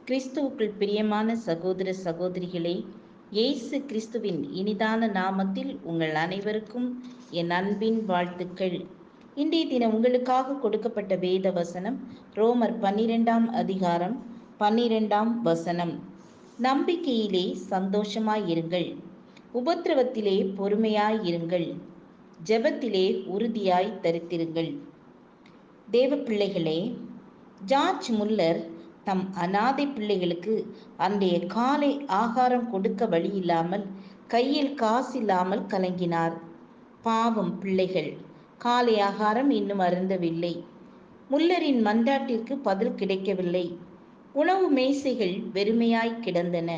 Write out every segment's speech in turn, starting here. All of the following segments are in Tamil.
கிறிஸ்துவுக்குள் பிரியமான சகோதர சகோதரிகளே, இயேசு கிறிஸ்துவின் இனிதான நாமத்தில் உங்கள் அனைவருக்கும் என் அன்பின் வாழ்த்துக்கள். இன்றைய தினம் உங்களுக்காக கொடுக்கப்பட்ட வேத வசனம் ரோமர் 12ஆம் அதிகாரம் 12ஆம் வசனம். நம்பிக்கையிலே சந்தோஷமாயிருங்கள், உபத்திரவத்திலே பொறுமையாயிருங்கள், ஜெபத்திலே உறுதியாய் தரித்திருங்கள். தேவ பிள்ளைகளே, ஜார்ஜ் முல்லர் தம் அனாதை பிள்ளைகளுக்கு அன்றைய காலை ஆகாரம் கொடுக்க வழியில்லாமல், கையில் காசில்லாமல் கலங்கினார். பாவம் பிள்ளைகள், காலை ஆகாரம் இன்னும் அருந்தவில்லை. முல்லரின் மன்றாட்டிற்கு பதில் கிடைக்கவில்லை. உணவு மேசைகள் வெறுமையாய் கிடந்தன.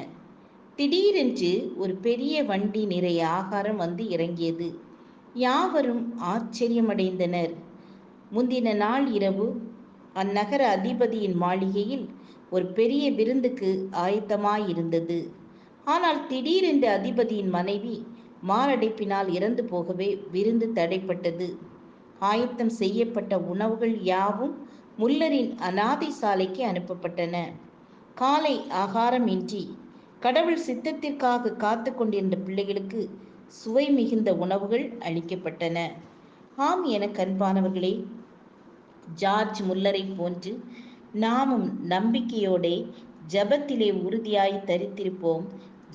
திடீரென்று ஒரு பெரிய வண்டி நிறைய ஆகாரம் வந்து இறங்கியது. யாவரும் ஆச்சரியமடைந்தனர். முந்தின நாள் இரவு அந்நகர அதிபதியின் மாளிகையில் ஒரு பெரிய விருந்துக்கு ஆயத்தமாயிருந்தது. ஆனால் திடீரென்று அதிபதியின் மனைவி மாரடைப்பினால் இறந்து போகவே விருந்து தடைப்பட்டது. ஆயத்தம் செய்யப்பட்ட உணவுகள் யாவும் முல்லரின் அனாதை சாலைக்கு அனுப்பப்பட்டன. காலை ஆகாரம் இன்றி கடவுள் சித்தத்திற்காக காத்து கொண்டிருந்த பிள்ளைகளுக்கு சுவை மிகுந்த உணவுகள் அளிக்கப்பட்டன. ஆம், எனக்கு அன்பானவர்களே, ஜார்ஜ் முல்லரை போன்று நாமும் நம்பிக்கையோடே ஜெபத்திலே உறுதியாய் தரித்திருப்போம்.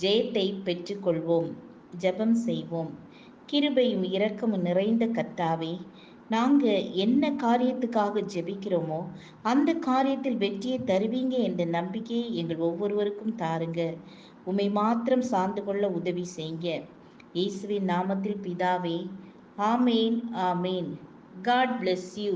ஜெயத்தை பெற்றுக்கொள்வோம். ஜெபம் செய்வோம். கிருபையும் இரக்கமும் நிறைந்த கர்த்தாவே, நாங்க என்ன காரியத்துக்காக ஜெபிக்கிறோமோ அந்த காரியத்தில் வெற்றியை தருவீங்க என்ற நம்பிக்கையை எங்கள் ஒவ்வொருவருக்கும் தாருங்க. உம்மை மாத்திரம் சார்ந்து கொள்ள உதவி செய்யுங்க. இயேசுவின் நாமத்தில் பிதாவே, ஆமேன், ஆமேன். God bless you.